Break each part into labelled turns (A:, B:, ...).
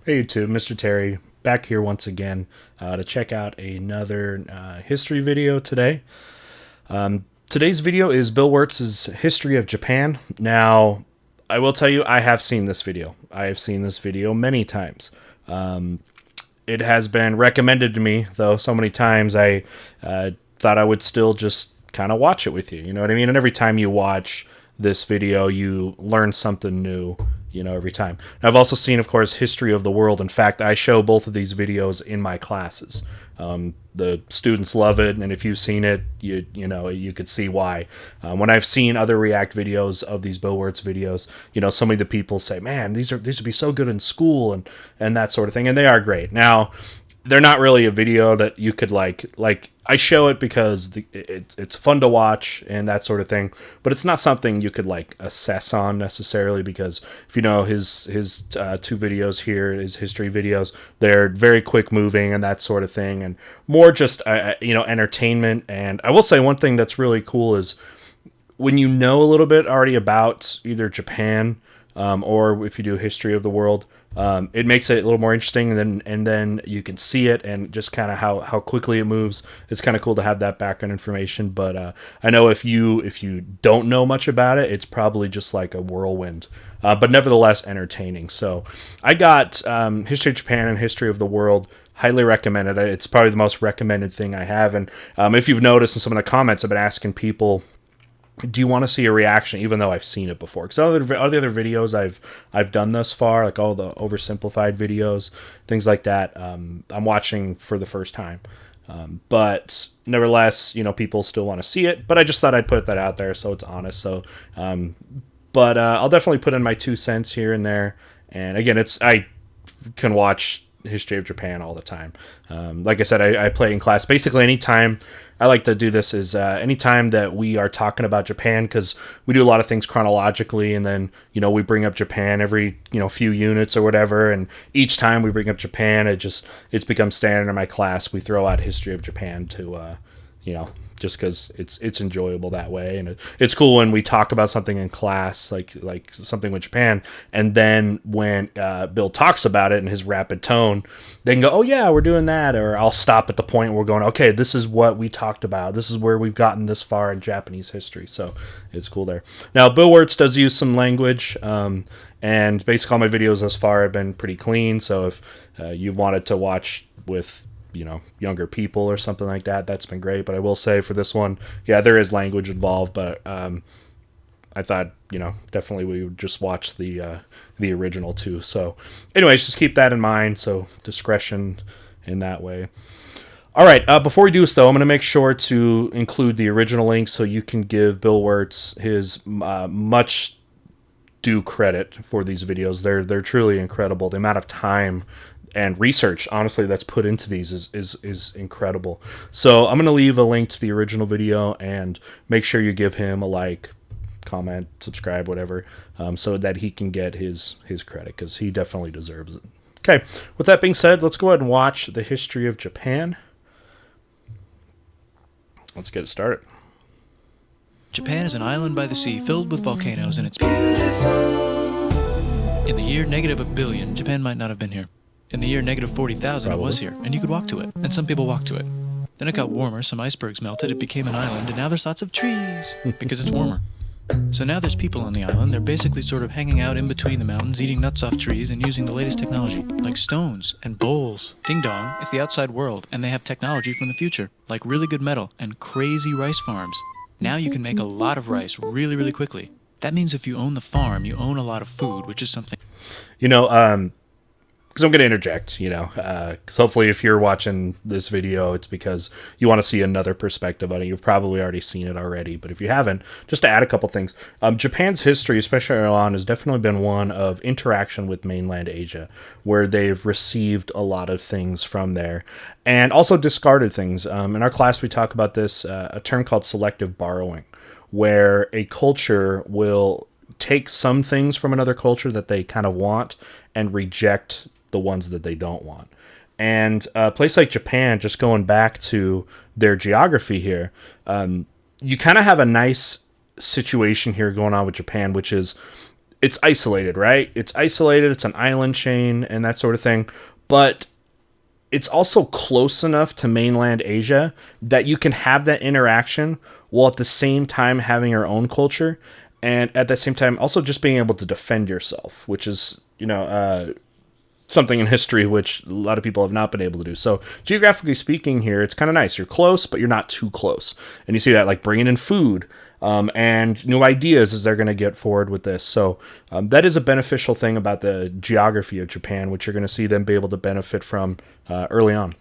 A: Hey YouTube, Mr. Terry, back here once again to check out another history video today. Today's video is Bill Wurtz's History of Japan. Now, I will tell you, I have seen this video. I have seen this video many times. It has been recommended to me, though, so many times I thought I would still just kind of watch it with you. You know what I mean? And every time you watch this video, you learn something new, every time. I've also seen, of course, History of the World. In fact, I show both of these videos in my classes. The students love it, and if you've seen it, you could see why. When I've seen other React videos of these Bill Wurtz videos, some of the people say, "Man, these would be so good in school," and that sort of thing, and they are great. Now, they're not really a video that you could like. I show it because it's fun to watch and that sort of thing, but it's not something you could assess on necessarily, because if you know his two videos here, his history videos, they're very quick moving and that sort of thing, and more just entertainment. And I will say one thing that's really cool is when you know a little bit already about either Japan or if you do History of the World. It makes it a little more interesting, and then you can see it and just kind of how quickly it moves. It's kind of cool to have that background information. But I know if you don't know much about it, it's probably just like a whirlwind. But nevertheless entertaining. So I got History of Japan and History of the World. Highly recommended. It's probably the most recommended thing I have. And if you've noticed in some of the comments, I've been asking people, do you want to see a reaction, even though I've seen it before? Because all the other videos I've done thus far, like all the oversimplified videos, things like that, I'm watching for the first time. But nevertheless, people still want to see it. But I just thought I'd put that out there so it's honest. So, but I'll definitely put in my 2 cents here and there. And again, I can watch History of Japan all the time. Like I said, I play in class. Basically, anytime I like to do this is anytime that we are talking about Japan, because we do a lot of things chronologically, and then we bring up Japan every few units or whatever, and each time we bring up Japan, it's become standard in my class. We throw out History of Japan to just because it's enjoyable that way. And it's cool when we talk about something in class, like something with Japan, and then when Bill talks about it in his rapid tone, they can go, "Oh yeah, we're doing that," or I'll stop at the point where we're going, "Okay, this is what we talked about. This is where we've gotten this far in Japanese history." So it's cool there. Now, Bill Wurtz does use some language, and basically all my videos thus far have been pretty clean. So if you wanted to watch with younger people or something like that, that's been great. But I will say for this one, yeah, there is language involved, but I thought definitely we would just watch the original too. So anyways, just keep that in mind. So discretion in that way. All right, before we do this though, I'm going to make sure to include the original link so you can give Bill Wurtz his much due credit for these videos. They're truly incredible. The amount of time and research, honestly, that's put into these is incredible. So I'm going to leave a link to the original video, and make sure you give him a like, comment, subscribe, whatever, so that he can get his credit, because he definitely deserves it. Okay, with that being said, let's go ahead and watch the History of Japan. Let's get it started.
B: Japan is an island by the sea filled with volcanoes, and it's beautiful. In the year -1 billion, Japan might not have been here. In the year -40,000, it was here, and you could walk to it, and some people walked to it. Then it got warmer, some icebergs melted, it became an island, and now there's lots of trees, because it's warmer. So now there's people on the island. They're basically sort of hanging out in between the mountains, eating nuts off trees, and using the latest technology, like stones and bowls. Ding dong, it's the outside world, and they have technology from the future, like really good metal and crazy rice farms. Now you can make a lot of rice really, really quickly. That means if you own the farm, you own a lot of food, which is something...
A: Because I'm going to interject, because hopefully if you're watching this video, it's because you want to see another perspective on it. You've probably already seen it already, but if you haven't, just to add a couple things. Japan's history, especially early on, has definitely been one of interaction with mainland Asia, where they've received a lot of things from there, and also discarded things. In our class, we talk about this, a term called selective borrowing, where a culture will take some things from another culture that they kind of want and reject the ones that they don't want. And a place like Japan, just going back to their geography here, you kind of have a nice situation here going on with Japan, which is it's isolated, right? It's isolated, it's an island chain and that sort of thing, but it's also close enough to mainland Asia that you can have that interaction while at the same time having your own culture, and at the same time also just being able to defend yourself, which is, something in history which a lot of people have not been able to do. So geographically speaking here, it's kind of nice. You're close, but you're not too close. And you see that like bringing in food and new ideas as they're going to get forward with this. So that is a beneficial thing about the geography of Japan, which you're going to see them be able to benefit from early on.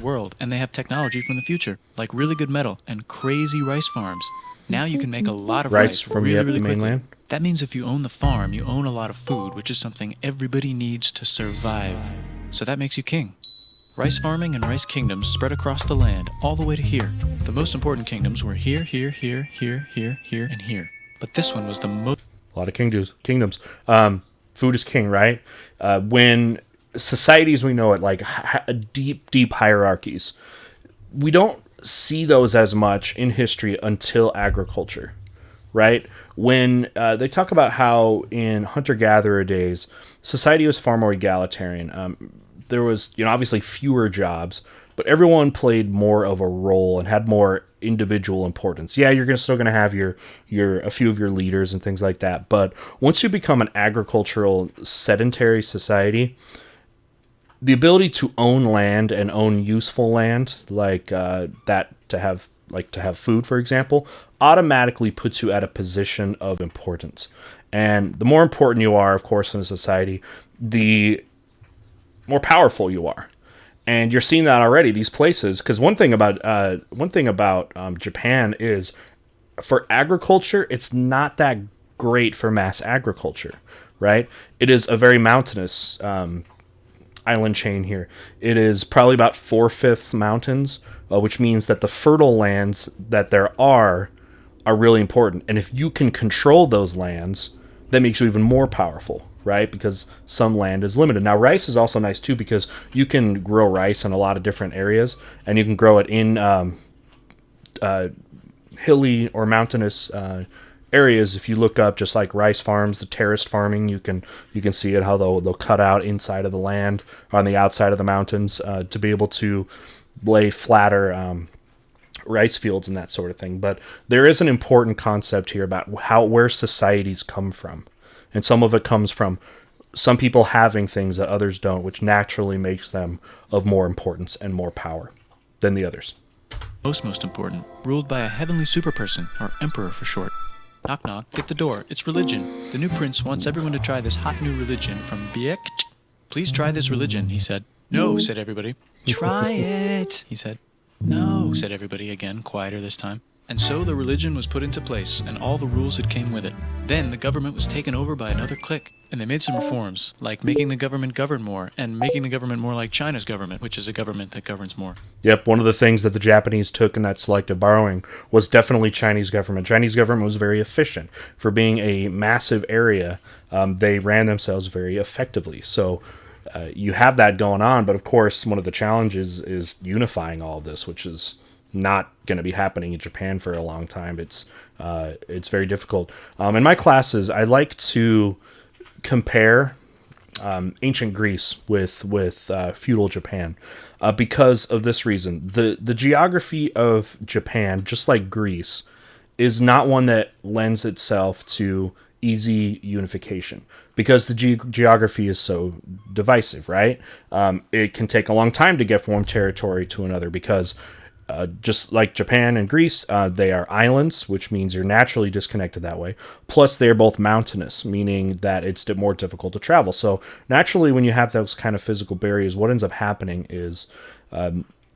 B: World, and they have technology from the future, like really good metal and crazy rice farms. Now you can make a lot of rice
A: from
B: really,
A: the
B: really quickly.
A: mainland.
B: That means if you own the farm, you own a lot of food, which is something everybody needs to survive. So that makes you king. Rice farming and rice kingdoms spread across the land, all the way to here. The most important kingdoms were here, here, here, here, here, here, and here. But this one was the most...
A: A lot of kingdoms. Food is king, right? When societies we know it, like deep hierarchies, we don't see those as much in history until agriculture, right? When they talk about how in hunter-gatherer days, society was far more egalitarian. There was, obviously fewer jobs, but everyone played more of a role and had more individual importance. Yeah, you're still going to have your a few of your leaders and things like that, but once you become an agricultural sedentary society, the ability to own land and own useful land, like that to have food, for example, automatically puts you at a position of importance. And the more important you are, of course, in a society, the more powerful you are. And you're seeing that already, these places, because one thing about Japan is, for agriculture, it's not that great for mass agriculture, right? It is a very mountainous island chain here. It is probably about 4/5 mountains, which means that the fertile lands that there are really important. And if you can control those lands, that makes you even more powerful, right? Because some land is limited. Now, rice is also nice too, because you can grow rice in a lot of different areas, and you can grow it in hilly or mountainous areas. If you look up just like rice farms, the terraced farming, you can see it, how they'll cut out inside of the land on the outside of the mountains to be able to lay flatter rice fields and that sort of thing. But there is an important concept here about where societies come from, and some of it comes from some people having things that others don't, which naturally makes them of more importance and more power than the others.
B: Most important, ruled by a heavenly superperson, or emperor for short. Knock knock, get the door, it's religion. The new prince wants everyone to try this hot new religion from Biek. Please try this religion, he said. No, said everybody. Try it, he said. No, said everybody again, quieter this time. And so the religion was put into place, and all the rules that came with it. Then the government was taken over by another clique, and they made some reforms, like making the government govern more, and making the government more like China's government, which is a government that governs more.
A: Yep, one of the things that the Japanese took in that selective borrowing was definitely Chinese government. Chinese government was very efficient. For being a massive area, they ran themselves very effectively. So you have that going on, but of course, one of the challenges is unifying all of this, which is not going to be happening in Japan for a long time. It's very difficult. In my classes, I like to compare ancient Greece with feudal Japan because of this reason. The geography of Japan, just like Greece, is not one that lends itself to easy unification, because the geography is so divisive, right? It can take a long time to get from one territory to another, because just like Japan and Greece, they are islands, which means you're naturally disconnected that way. Plus, they're both mountainous, meaning that it's more difficult to travel. So naturally, when you have those kind of physical barriers, what ends up happening is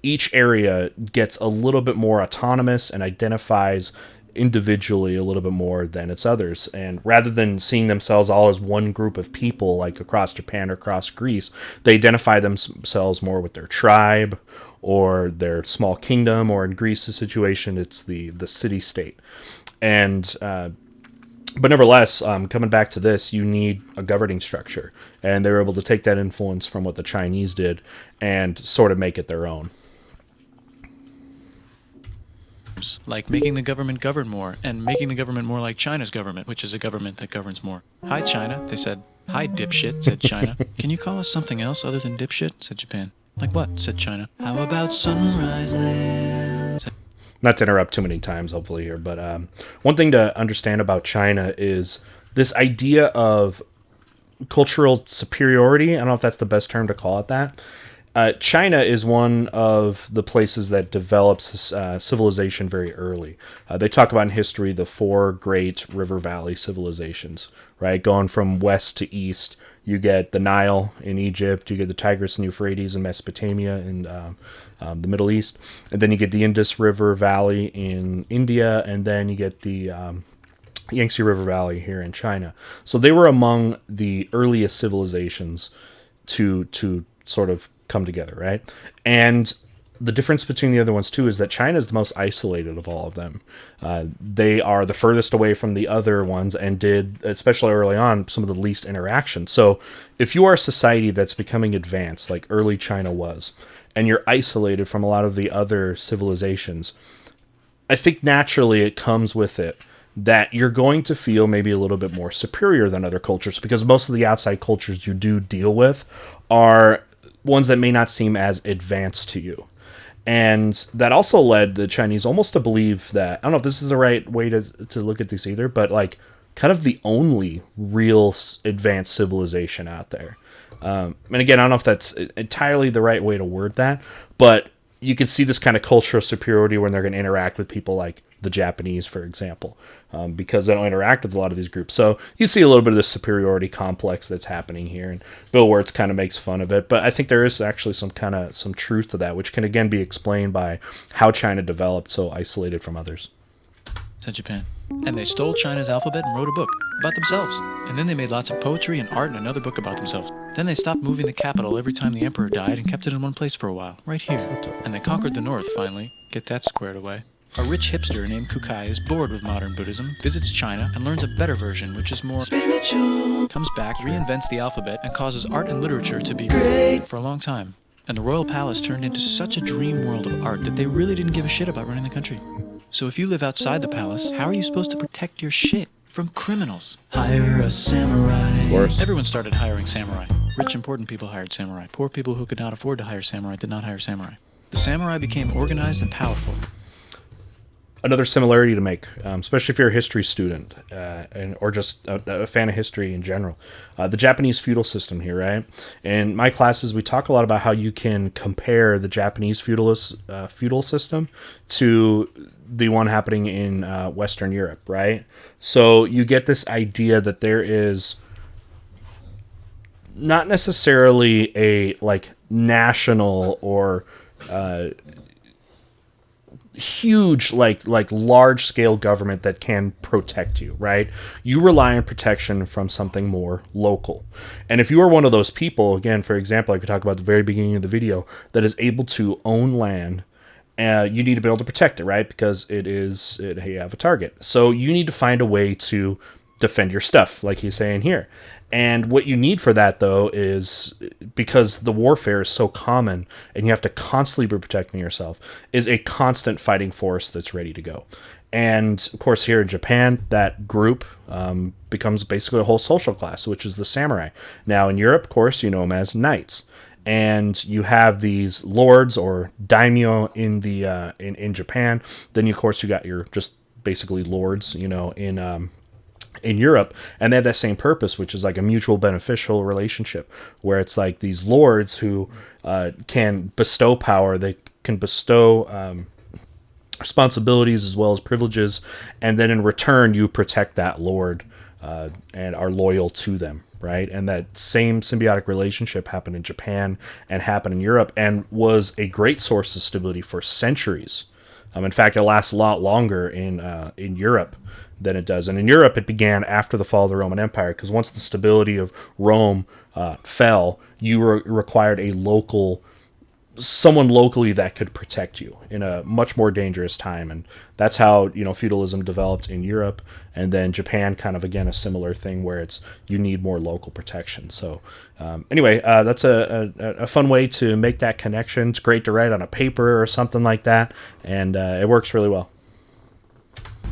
A: each area gets a little bit more autonomous and identifies individually a little bit more than its others. And rather than seeing themselves all as one group of people, like across Japan or across Greece, they identify themselves more with their tribe or their small kingdom, or in Greece's situation, it's the city-state. And but nevertheless, coming back to this, you need a governing structure, and they were able to take that influence from what the Chinese did and sort of make it their own.
B: like making the government govern more and making the government more like China's government, which is a government that governs more. Hi, China, they said. Hi, dipshit, said China. Can you call us something else other than dipshit, said Japan. Like what, said China. How about Sunrise Land?
A: Not to interrupt too many times, hopefully, here, but one thing to understand about China is this idea of cultural superiority. I don't know if that's the best term to call it that. China is one of the places that develops civilization very early. They talk about in history the 4 great river valley civilizations, right? Going from west to east, you get the Nile in Egypt, you get the Tigris and Euphrates in Mesopotamia and the Middle East, and then you get the Indus River Valley in India, and then you get the Yangtze River Valley here in China. So they were among the earliest civilizations to sort of come together, right? And the difference between the other ones too is that China is the most isolated of all of them. They are the furthest away from the other ones and did, especially early on, some of the least interaction. So if you are a society that's becoming advanced, like early China was, and you're isolated from a lot of the other civilizations, I think naturally it comes with it that you're going to feel maybe a little bit more superior than other cultures, because most of the outside cultures you do deal with are ones that may not seem as advanced to you. And that also led the Chinese almost to believe that, I don't know if this is the right way to look at this either, but like kind of the only real advanced civilization out there. And again, I don't know if that's entirely the right way to word that, but you can see this kind of cultural superiority when they're going to interact with people like the Japanese, for example, because they don't interact with a lot of these groups. So you see a little bit of the superiority complex that's happening here, and Bill Wurtz kind of makes fun of it. But I think there is actually some truth to that, which can again be explained by how China developed so isolated from others.
B: Said Japan. And they stole China's alphabet and wrote a book about themselves. And then they made lots of poetry and art and another book about themselves. Then they stopped moving the capital every time the emperor died and kept it in one place for a while, right here. And they conquered the north, finally. Get that squared away. A rich hipster named Kukai is bored with modern Buddhism, visits China, and learns a better version, which is more spiritual. Comes back, reinvents the alphabet, and causes art and literature to be great for a long time. And the royal palace turned into such a dream world of art that they really didn't give a shit about running the country. So if you live outside the palace, how are you supposed to protect your shit from criminals? Hire a samurai.
A: Of course.
B: Everyone started hiring samurai. Rich, important people hired samurai. Poor people who could not afford to hire samurai did not hire samurai. The samurai became organized and powerful.
A: Another similarity to make, especially if you're a history student or just a fan of history in general, the Japanese feudal system here, right? In my classes, we talk a lot about how you can compare the Japanese feudal system to the one happening in Western Europe, right? So you get this idea that there is not necessarily a like national or huge like large scale government that can protect you, right? You rely on protection from something more local. And if you are one of those people, again, for example, I could talk about at the very beginning of the video, that is able to own land, you need to be able to protect it, right? Because you have a target. So you need to find a way to defend your stuff, like he's saying here. And what you need for that, though, is, because the warfare is so common and you have to constantly be protecting yourself, is a constant fighting force that's ready to go. And, of course, here in Japan, that group becomes basically a whole social class, which is the samurai. Now, in Europe, of course, you know them as knights. And you have these lords or daimyo in Japan. Then, of course, you got your just basically lords, in Europe, and they have that same purpose, which is like a mutual beneficial relationship, where it's like these lords who can bestow power, they can bestow responsibilities as well as privileges, and then in return you protect that lord and are loyal to them, right? And that same symbiotic relationship happened in Japan and happened in Europe, and was a great source of stability for centuries. In fact, it lasts a lot longer in Europe than it does. And in Europe, it began after the fall of the Roman Empire, because once the stability of Rome fell, you required someone locally that could protect you in a much more dangerous time. And that's how, feudalism developed in Europe. And then Japan, kind of, again, a similar thing where you need more local protection. So anyway, that's a fun way to make that connection. It's great to write on a paper or something like that. And it works really well.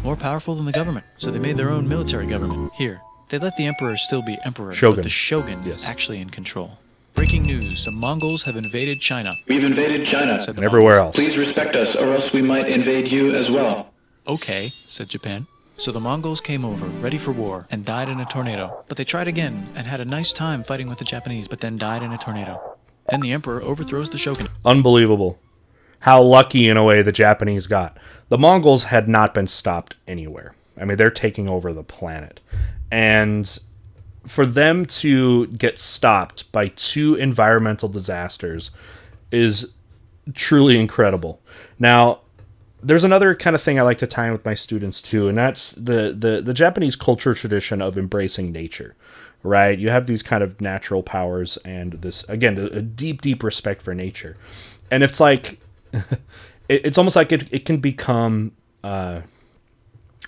B: more powerful than the government, so they made their own military government. Here, they let the emperor still be emperor,
A: Shogun.
B: but the shogun is actually in control. Breaking news, the Mongols have invaded China.
C: We've invaded China.
B: Said the
A: And everywhere
B: Mongols.
A: else.
C: Please respect us, or else we might invade you as well.
B: Okay, said Japan. So the Mongols came over, ready for war, and died in a tornado. But they tried again, and had a nice time fighting with the Japanese, but then died in a tornado. Then the emperor overthrows the shogunate.
A: Unbelievable. How lucky, in a way, the Japanese got. The Mongols had not been stopped anywhere. I mean, they're taking over the planet. And for them to get stopped by 2 environmental disasters is truly incredible. Now, there's another kind of thing I like to tie in with my students too, and that's the Japanese culture tradition of embracing nature, right? You have these kind of natural powers and this, again, a deep, deep respect for nature. And it's like, it's almost like it can become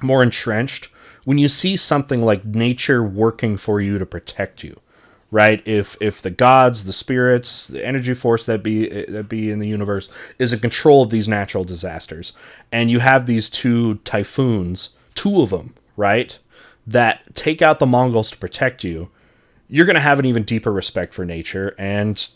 A: more entrenched when you see something like nature working for you to protect you, right? If the gods, the spirits, the energy force that be in the universe is in control of these natural disasters, and you have these 2 typhoons, 2 of them, right, that take out the Mongols to protect you, you're going to have an even deeper respect for nature and,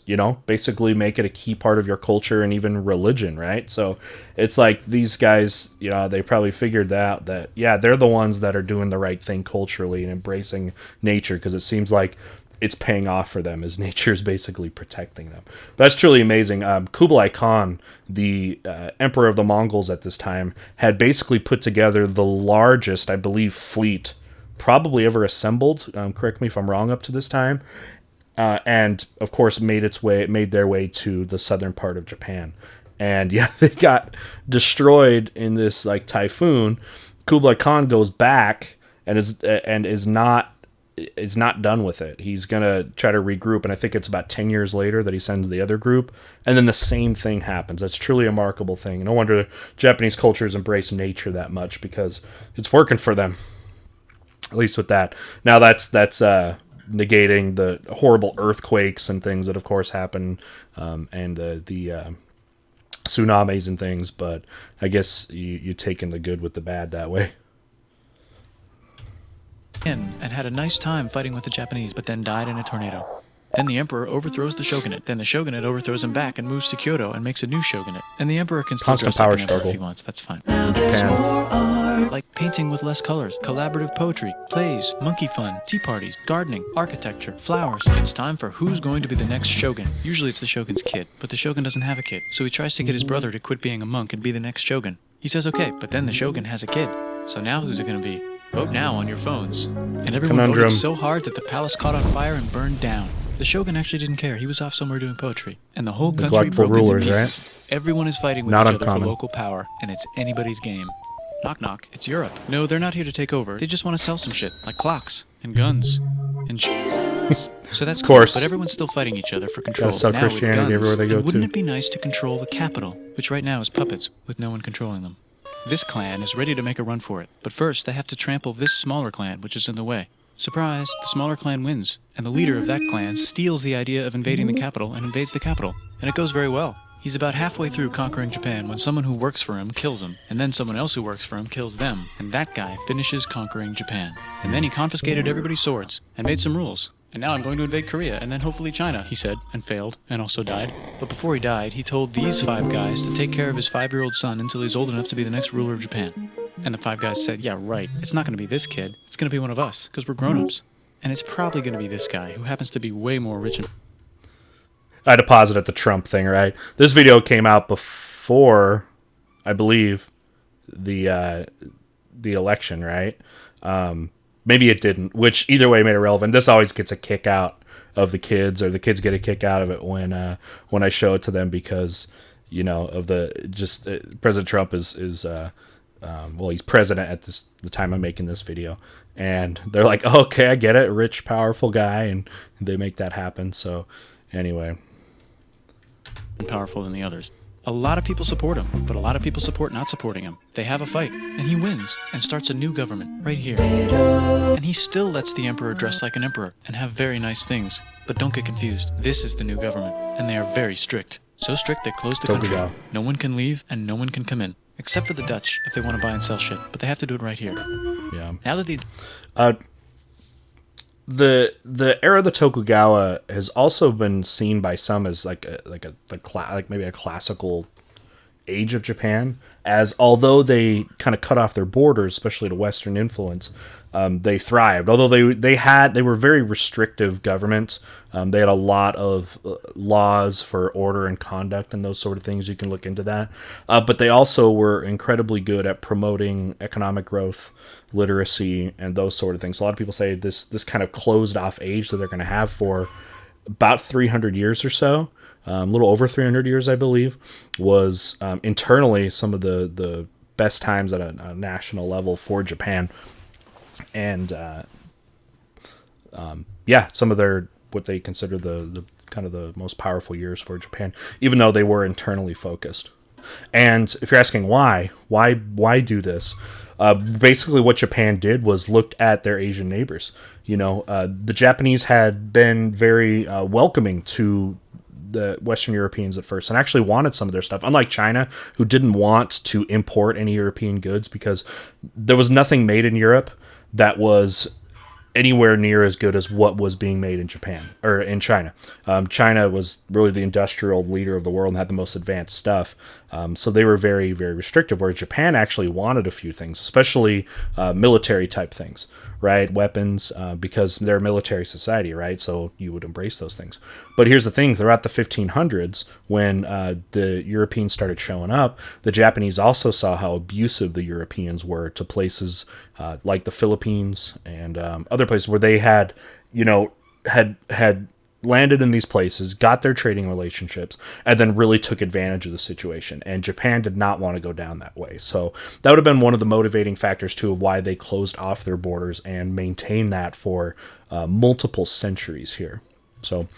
A: basically make it a key part of your culture and even religion, right? So it's like these guys, they probably figured out that, yeah, they're the ones that are doing the right thing culturally and embracing nature, because it seems like it's paying off for them as nature is basically protecting them. But that's truly amazing. Kublai Khan, the emperor of the Mongols at this time, had basically put together the largest, I believe, fleet probably ever assembled. Correct me if I'm wrong, up to this time. And of course made their way to the southern part of Japan. And yeah, they got destroyed in this like typhoon. Kublai Khan goes back and is not done with it. He's gonna try to regroup, and I think it's about 10 years later that he sends the other group, and then the same thing happens. That's truly a remarkable thing. No wonder Japanese cultures embrace nature that much, because it's working for them, at least with that. Now that's negating the horrible earthquakes and things that of course happen, and the tsunamis and things, but I guess you take in the good with the bad that way.
B: And had a nice time fighting with the Japanese, but then died in a tornado. Then the emperor overthrows the shogunate. Then the shogunate overthrows him back and moves to Kyoto and makes a new shogunate. And the emperor can still dress like an emperor if he wants. That's fine.
A: Now there's more
B: art. Like painting with less colors, collaborative poetry, plays, monkey fun, tea parties, gardening, architecture, flowers. It's time for who's going to be the next shogun. Usually it's the shogun's kid, but the shogun doesn't have a kid, so he tries to get his brother to quit being a monk and be the next shogun. He says okay, but then the shogun has a kid. So now who's it going to be? Vote now on your phones. And everyone voted so hard that the palace caught on fire and burned down. The shogun actually didn't care. He was off somewhere doing poetry. And the whole country broke into pieces. Right? Everyone is fighting with each other for local power, and it's anybody's game. Knock knock, it's Europe. No, they're not here to take over. They just want to sell some shit, like clocks, and guns, and Jesus. So that's cool, but everyone's still fighting each other for control.
A: Sell
B: now
A: Christianity
B: with guns,
A: everywhere they go
B: and wouldn't
A: to.
B: it be nice to control the capital, which right now is puppets, with no one controlling them? This clan is ready to make a run for it, but first they have to trample this smaller clan, which is in the way. Surprise, the smaller clan wins, and the leader of that clan steals the idea of invading the capital and invades the capital, and it goes very well. He's about halfway through conquering Japan when someone who works for him kills him, and then someone else who works for him kills them, and that guy finishes conquering Japan. And then he confiscated everybody's swords, and made some rules. And now I'm going to invade Korea, and then hopefully China, he said, and failed, and also died. But before he died, he told these 5 guys to take care of his 5-year-old son until he's old enough to be the next ruler of Japan. And the 5 guys said, yeah, right, it's not going to be this kid, it's going to be one of us, because we're grown-ups. And it's probably going to be this guy, who happens to be way more rich and...
A: I had to pause it at the Trump thing, right? This video came out before, I believe, the election, right? Maybe it didn't, which either way made it relevant. This always gets a kick out of the kids, or the kids get a kick out of it when I show it to them, because of President Trump is he's president at the time I'm making this video, and they're like, oh, okay, I get it, rich, powerful guy, and they make that happen. So anyway,
B: powerful than the others. A lot of people support him, but a lot of people support not supporting him. They have a fight, and he wins, and starts a new government, right here. And he still lets the emperor dress like an emperor, and have very nice things. But don't get confused, this is the new government, and they are very strict. So strict they close the country. No one can leave, and no one can come in. except for the Dutch if they want to buy and sell shit, but they have to do it right here.
A: Yeah.
B: Now that the
A: The era of the Tokugawa has also been seen by some as like maybe a classical age of Japan, as although they kind of cut off their borders, especially to Western influence, they thrived. Although they were very restrictive government. They had a lot of laws for order and conduct and those sort of things. You can look into that. But they also were incredibly good at promoting economic growth, literacy, and those sort of things. A lot of people say this kind of closed off age that they're going to have for about 300 years or so. A little over 300 years, I believe, was internally some of the best times at a national level for Japan. And some of their what they consider the kind of the most powerful years for Japan, even though they were internally focused. And if you're asking why do this? Basically, what Japan did was looked at their Asian neighbors. The Japanese had been very welcoming to the Western Europeans at first and actually wanted some of their stuff, unlike China, who didn't want to import any European goods because there was nothing made in Europe that was anywhere near as good as what was being made in Japan or in China. China was really the industrial leader of the world and had the most advanced stuff. So they were very, very restrictive, whereas Japan actually wanted a few things, especially military type things, right? Weapons, because they're a military society, right? So you would embrace those things. But here's the thing, throughout the 1500s, when the Europeans started showing up, the Japanese also saw how abusive the Europeans were to places like the Philippines and other places where they had landed in these places, got their trading relationships, and then really took advantage of the situation. And Japan did not want to go down that way. So that would have been one of the motivating factors, too, of why they closed off their borders and maintained that for multiple centuries here. So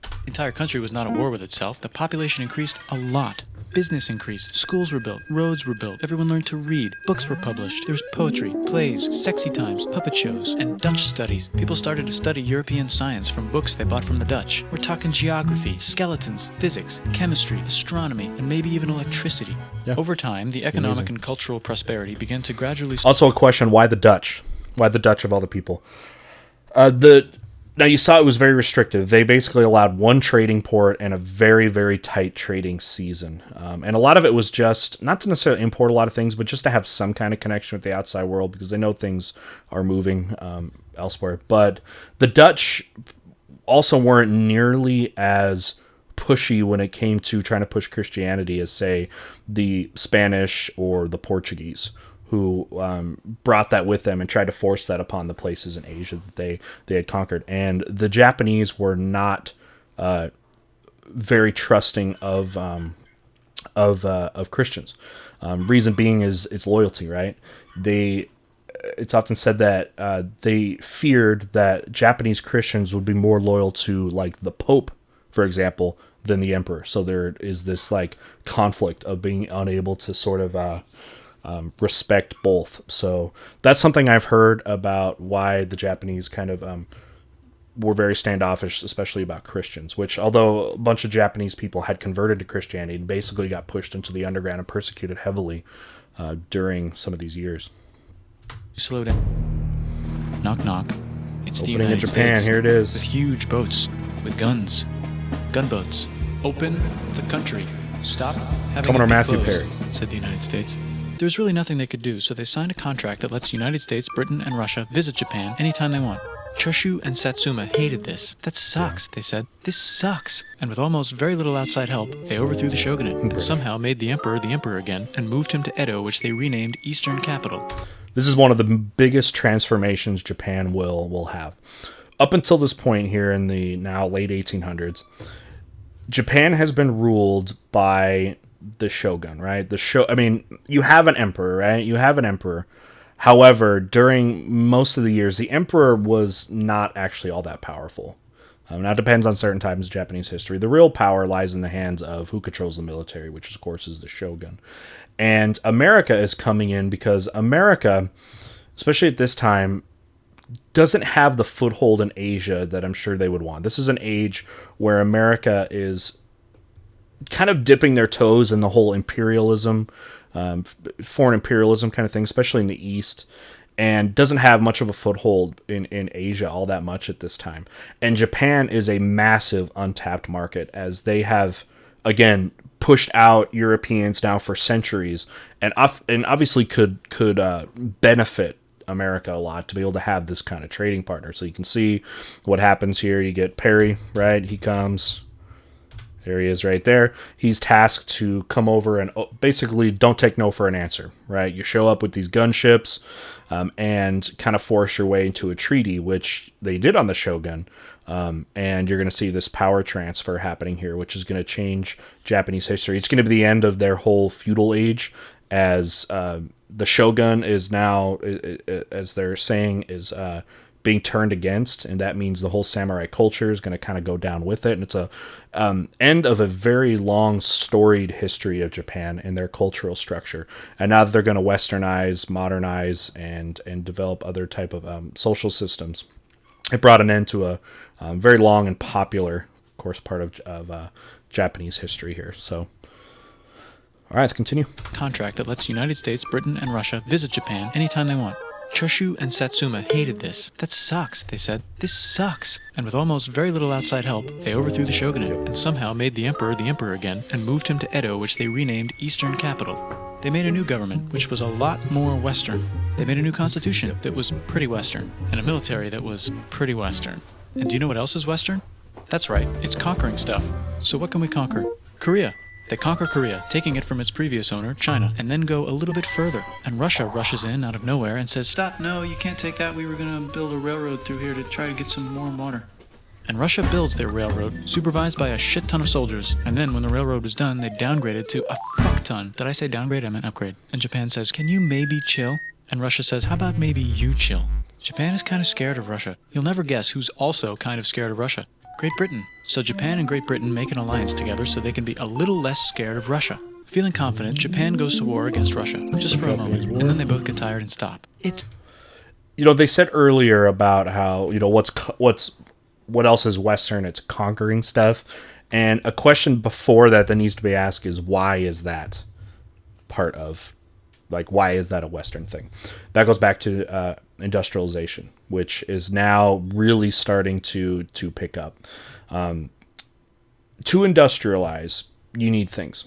B: the entire country was not at war with itself. The population increased a lot. Business increased, schools were built, roads were built, everyone learned to read, books were published, there was poetry, plays, sexy times, puppet shows, and Dutch studies. People started to study European science from books they bought from the Dutch. We're talking geography, skeletons, physics, chemistry, astronomy, and maybe even electricity. Yeah. Over time, the economic and cultural prosperity began to gradually...
A: Also a question, why the Dutch? Why the Dutch of all the people? Now, you saw it was very restrictive. They basically allowed one trading port and a very, very tight trading season. And a lot of it was just, not to necessarily import a lot of things, but just to have some kind of connection with the outside world because they know things are moving elsewhere. But the Dutch also weren't nearly as pushy when it came to trying to push Christianity as, say, the Spanish or the Portuguese, who brought that with them and tried to force that upon the places in Asia that they had conquered. And the Japanese were not very trusting of Christians. Reason being is its loyalty, right? It's often said that they feared that Japanese Christians would be more loyal to, like, the Pope, for example, than the Emperor. So there is this, like, conflict of being unable to sort of... respect both. So that's something I've heard about why the Japanese kind of were very standoffish, especially about Christians, which although a bunch of Japanese people had converted to Christianity, basically got pushed into the underground and persecuted heavily during some of these years.
B: Slow down. Knock, knock. It's the
A: Opening
B: United
A: in Japan,
B: States.
A: here it is.
B: With huge boats, with guns. Gunboats. Open the country. Stop having
A: Commodore
B: it be
A: Matthew
B: closed,
A: Perry.
B: said the United States. There's really nothing they could do, so they signed a contract that lets the United States, Britain, and Russia visit Japan anytime they want. Choshu and Satsuma hated this. That sucks, they said. This sucks. And with almost very little outside help, they overthrew the shogunate and somehow made the emperor again and moved him to Edo, which they renamed Eastern Capital.
A: This is one of the biggest transformations Japan will have. Up until this point here in the now late 1800s, Japan has been ruled by the shogun, right? You have an emperor, right? You have an emperor. However, during most of the years, the emperor was not actually all that powerful. Now, it depends on certain times in Japanese history. The real power lies in the hands of who controls the military, which, of course, is the shogun. And America is coming in because America, especially at this time, doesn't have the foothold in Asia that I'm sure they would want. This is an age where America is kind of dipping their toes in the whole imperialism foreign imperialism kind of thing, especially in the East, and doesn't have much of a foothold in Asia all that much at this time. And Japan is a massive untapped market, as they have, again, pushed out Europeans now for centuries, and obviously could benefit America a lot to be able to have this kind of trading partner. So you can see what happens here. You get Perry, right? He comes. There he is right there. He's tasked to come over and basically don't take no for an answer, right? You show up with these gunships and kind of force your way into a treaty, which they did on the Shogun. And you're going to see this power transfer happening here, which is going to change Japanese history. It's going to be the end of their whole feudal age, as the Shogun is now, as they're saying, is being turned against, and that means the whole samurai culture is going to kind of go down with it. And it's a end of a very long storied history of Japan and their cultural structure. And now that they're going to westernize, modernize, and develop other type of social systems, it brought an end to a very long and popular, of course, part of Japanese history here. So, all right, let's continue.
B: Contract that lets the United States, Britain, and Russia visit Japan anytime they want. Choshu and Satsuma hated this. That sucks, they said. This sucks. And with almost very little outside help, they overthrew the shogunate and somehow made the emperor again and moved him to Edo, which they renamed Eastern Capital. They made a new government, which was a lot more Western. They made a new constitution that was pretty Western, and a military that was pretty Western. And do you know what else is Western? That's right, it's conquering stuff. So what can we conquer? Korea. They conquer Korea, taking it from its previous owner, China, and then go a little bit further. And Russia rushes in out of nowhere and says, "Stop, no, you can't take that. We were going to build a railroad through here to try to get some warm water." And Russia builds their railroad, supervised by a shit ton of soldiers. And then when the railroad was done, they downgraded to a fuck ton. Did I say downgrade? I meant upgrade. And Japan says, "Can you maybe chill?" And Russia says, "How about maybe you chill?" Japan is kind of scared of Russia. You'll never guess who's also kind of scared of Russia. Great Britain. So Japan and Great Britain make an alliance together so they can be a little less scared of Russia. Feeling confident, Japan goes to war against Russia, just for a moment, and then they both get tired and stop.
A: They said earlier about how, what else is Western? It's conquering stuff. And a question before that needs to be asked is, why is that part of, why is that a Western thing? That goes back to industrialization, which is now really starting to pick up. To industrialize, you need things,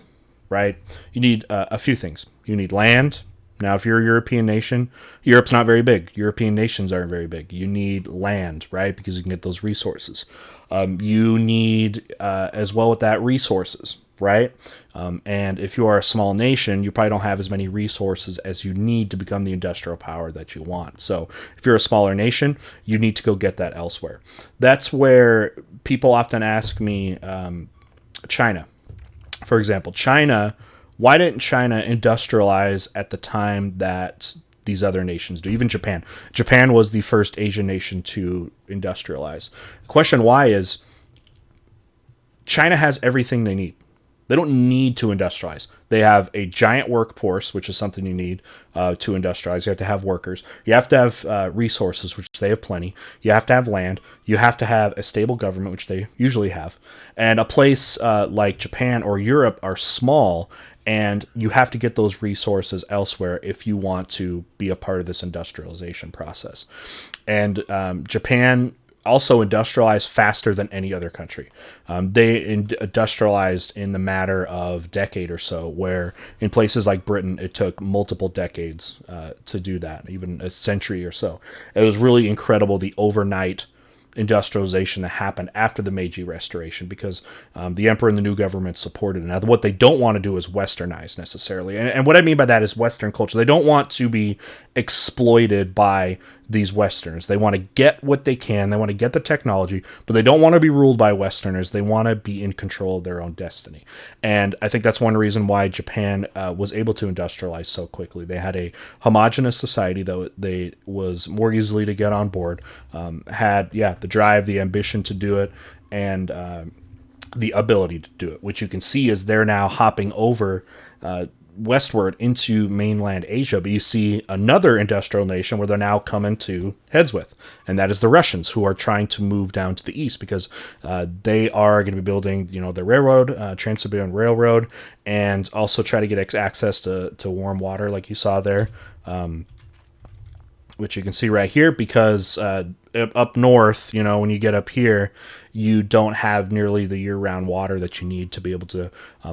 A: right? You need a few things. You need land. Now, if you're a European nation, Europe's not very big. European nations aren't very big. You need land, right? Because you can get those resources. You need, as well with that, resources, right? And if you are a small nation, you probably don't have as many resources as you need to become the industrial power that you want. So if you're a smaller nation, you need to go get that elsewhere. That's where people often ask me, China, for example. Why didn't China industrialize at the time that these other nations do? Even Japan. Japan was the first Asian nation to industrialize. The question why is, China has everything they need. They don't need to industrialize. They have a giant workforce, which is something you need to industrialize. You have to have workers. You have to have resources, which they have plenty. You have to have land. You have to have a stable government, which they usually have. And a place like Japan or Europe are small, and you have to get those resources elsewhere if you want to be a part of this industrialization process. And Japan also industrialized faster than any other country. They industrialized in the matter of decade or so, where in places like Britain, it took multiple decades to do that, even a century or so. It was really incredible, the overnight industrialization that happened after the Meiji Restoration, because the emperor and the new government supported it. Now, what they don't want to do is westernize necessarily. And what I mean by that is Western culture. They don't want to be exploited by these Westerners. They want to get what they can. They want to get the technology, but they don't want to be ruled by Westerners. They want to be in control of their own destiny. And I think that's one reason why Japan was able to industrialize so quickly. They had a homogenous society that they was more easily to get on board, had the drive, the ambition to do it, and the ability to do it, which you can see is they're now hopping over westward into mainland Asia, but you see another industrial nation where they're now coming to heads with, and that is the Russians, who are trying to move down to the east because they are going to be building, the railroad, Trans-Siberian Railroad, and also try to get access to warm water, like you saw there, which you can see right here, because up north, when you get up here, you don't have nearly the year-round water that you need to be able to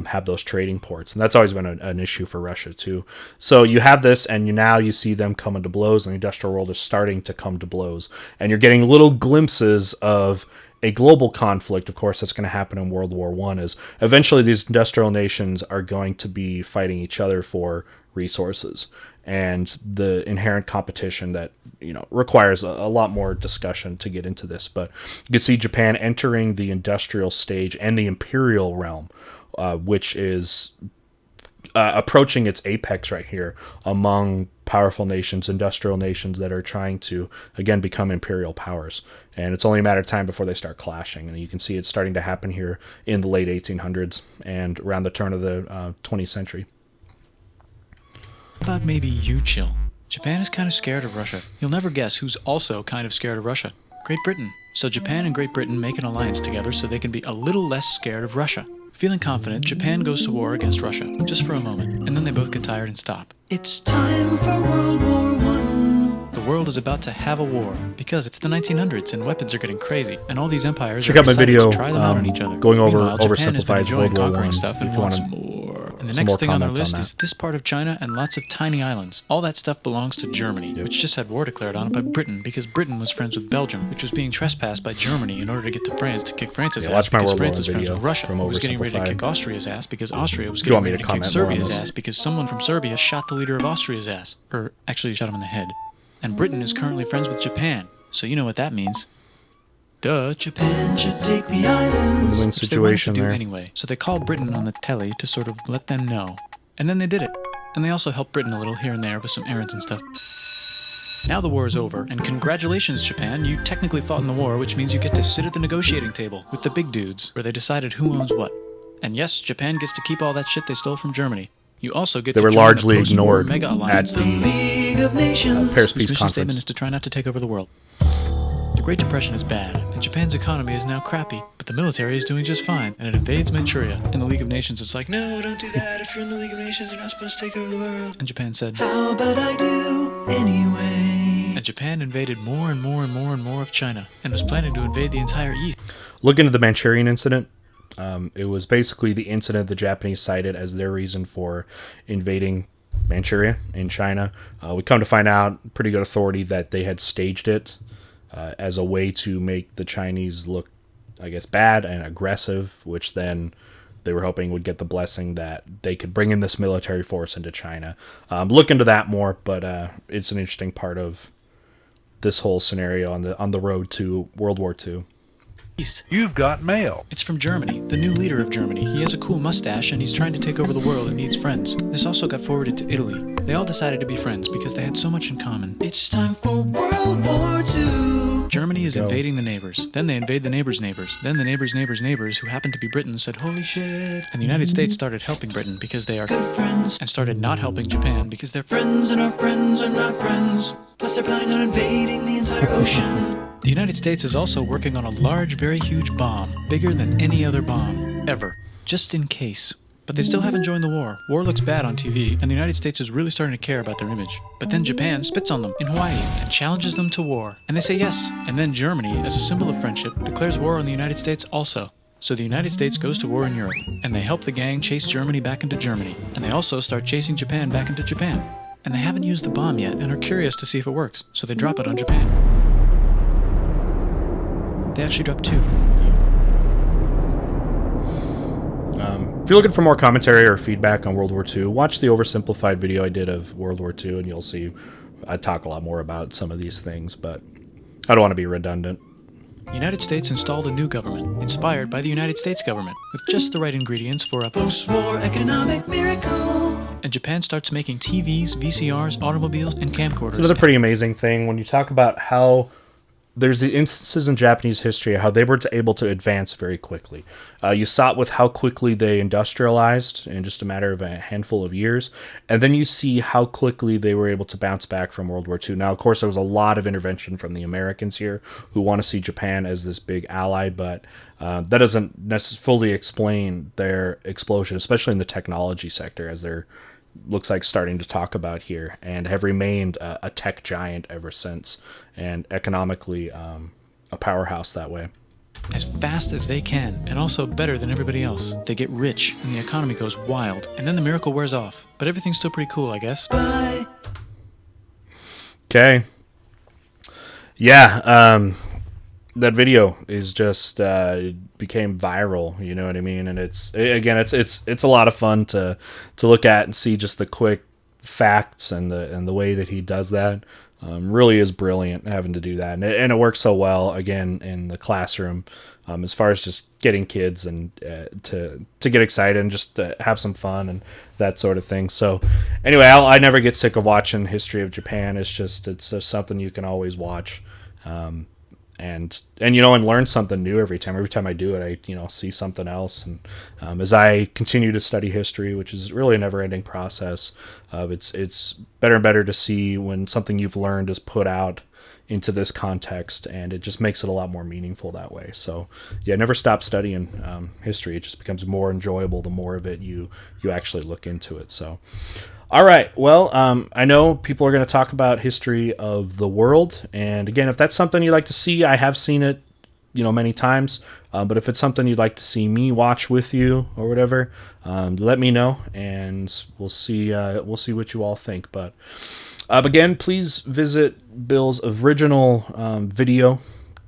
A: have those trading ports. And that's always been an issue for Russia, too. So you have this, and now you see them coming to blows, and the industrial world is starting to come to blows. And you're getting little glimpses of a global conflict, of course, that's going to happen in World War I, is eventually these industrial nations are going to be fighting each other for resources. And the inherent competition that, requires a lot more discussion to get into this. But you can see Japan entering the industrial stage and the imperial realm, which is approaching its apex right here among powerful nations, industrial nations that are trying to, again, become imperial powers. And it's only a matter of time before they start clashing. And you can see it's starting to happen here in the late 1800s and around the turn of the 20th century.
B: But maybe you chill. Japan is kind of scared of Russia. You'll never guess who's also kind of scared of Russia. Great Britain. So Japan and Great Britain make an alliance together so they can be a little less scared of Russia. Feeling confident, Japan goes to war against Russia, just for a moment, and then they both get tired and stop. It's time for World War I. The world is about to have a war, because it's the 1900s and weapons are getting crazy, and all these empires
A: check
B: are
A: out my
B: excited
A: video
B: to try them out on each other.
A: going over
B: Meanwhile, Japan has been
A: oversimplified
B: enjoying
A: World War
B: conquering
A: I,
B: stuff and
A: if you
B: wants
A: want
B: more. And the
A: some
B: next
A: more
B: thing on their
A: comments
B: list
A: on
B: is
A: that.
B: this part of China and lots of tiny islands. All that stuff belongs to Germany, which just had war declared on it by Britain because Britain was friends with Belgium, which was being trespassed by Germany in order to get to France to kick France's ass
A: watch my
B: because
A: World War
B: France is friends
A: video
B: with Russia,
A: from
B: who was getting ready to
A: Oversimplified.
B: kick Austria's ass because Austria was
A: If you want
B: getting
A: me
B: ready
A: to
B: to kick
A: comment more on
B: Serbia's
A: this.
B: ass because someone from Serbia shot the leader of Austria's ass. Or actually shot him in the head. And Britain is currently friends with Japan, so you know what that means. Duh, Japan should take the islands.
A: Win-win
B: Which they wanted to
A: situation
B: do
A: there.
B: anyway, so they called Britain on the telly to sort of let them know. And then they did it. And they also helped Britain a little here and there with some errands and stuff. Now the war is over, and congratulations, Japan, you technically fought in the war, which means you get to sit at the negotiating table with the big dudes, where they decided who owns what. And yes, Japan gets to keep all that shit they stole from Germany. You also get
A: They
B: to
A: were
B: join
A: largely
B: the post-war
A: ignored
B: mega
A: at
B: alliance,
A: the
B: League of Nations,
A: Paris
B: whose
A: Peace
B: mission statement
A: Conference.
B: is to try not to take over the world. The Great Depression is bad, and Japan's economy is now crappy, but the military is doing just fine, and it invades Manchuria. In the League of Nations, it's like, no, don't do that. If you're in the League of Nations, you're not supposed to take over the world. And Japan said, how about I do anyway? And Japan invaded more and more and more and more of China, and was planning to invade the entire East.
A: Look into the Manchurian Incident. It was basically the incident the Japanese cited as their reason for invading Manchuria in China. We come to find out, pretty good authority, that they had staged it as a way to make the Chinese look, I guess, bad and aggressive, which then they were hoping would get the blessing that they could bring in this military force into China. Look into that more, but it's an interesting part of this whole scenario on the road to World War II.
B: East.
D: You've got mail.
B: It's from Germany, the new leader of Germany. He has a cool mustache and he's trying to take over the world and needs friends. This also got forwarded to Italy. They all decided to be friends because they had so much in common. It's time for World War II. Germany is invading the neighbors. Then they invade the neighbors' neighbors. Then the neighbors' neighbors' neighbors, who happened to be Britain, said, holy shit. And the United States started helping Britain because they are good friends, and started not helping Japan because they're friends and our friends are not friends. Plus they're planning on invading the entire ocean. The United States is also working on a large, very huge bomb, bigger than any other bomb, ever, just in case. But they still haven't joined the war. War looks bad on TV, and the United States is really starting to care about their image. But then Japan spits on them in Hawaii and challenges them to war. And they say yes. And then Germany, as a symbol of friendship, declares war on the United States also. So the United States goes to war in Europe, and they help the gang chase Germany back into Germany. And they also start chasing Japan back into Japan. And they haven't used the bomb yet, and are curious to see if it works. So they drop it on Japan. They actually dropped 2.
A: If you're looking for more commentary or feedback on World War II, watch the oversimplified video I did of World War II, and you'll see I talk a lot more about some of these things, but I don't want to be redundant.
B: The United States installed a new government, inspired by the United States government, with just the right ingredients for a post-war economic miracle. And Japan starts making TVs, VCRs, automobiles, and camcorders.
A: It's another pretty amazing thing when you talk about how there's the instances in Japanese history how they were able to advance very quickly. You saw it with how quickly they industrialized in just a matter of a handful of years, and then you see how quickly they were able to bounce back from World War II. Now, of course, there was a lot of intervention from the Americans here who want to see Japan as this big ally, but that doesn't fully explain their explosion, especially in the technology sector, as they're looks like starting to talk about here, and have remained a tech giant ever since, and economically a powerhouse that way.
B: As fast as they can, and also better than everybody else. They get rich, and the economy goes wild, and then the miracle wears off. But everything's still pretty cool, I guess. Bye!
A: Okay. Yeah, that video is just became viral, you know what I mean? And it's a lot of fun to look at and see just the quick facts and the way that he does that. Really is brilliant having to do that, and it works so well again in the classroom, as far as just getting kids and to get excited and just to have some fun and that sort of thing. So anyway, I never get sick of watching History of Japan. It's just something you can always watch. And learn something new every time. Every time I do it, I see something else. And as I continue to study history, which is really a never-ending process, it's better and better to see when something you've learned is put out into this context, and it just makes it a lot more meaningful that way. So yeah, never stop studying history. It just becomes more enjoyable the more of it you actually look into it. So. All right. Well, I know people are going to talk about history of the world, and again, if that's something you'd like to see, I have seen it, many times. But if it's something you'd like to see me watch with you or whatever, let me know, and we'll see what you all think. But again, please visit Bill's original video.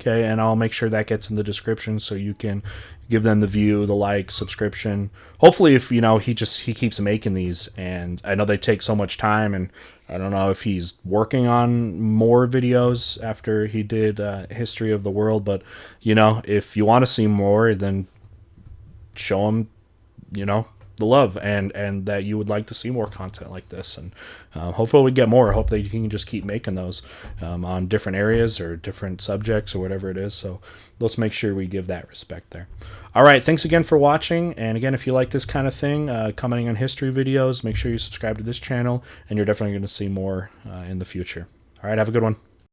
A: Okay, and I'll make sure that gets in the description so you can give them the view, the like, subscription. Hopefully, if he keeps making these, and I know they take so much time, and I don't know if he's working on more videos after he did History of the World, but if you want to see more, then show him, the love and that you would like to see more content like this, and hopefully we get more. I hope that you can just keep making those on different areas or different subjects or whatever it is. So let's make sure we give that respect there. All right, thanks again for watching, and again, if you like this kind of thing, commenting on history videos, make sure you subscribe to this channel, and you're definitely going to see more in the future. All right, have a good one.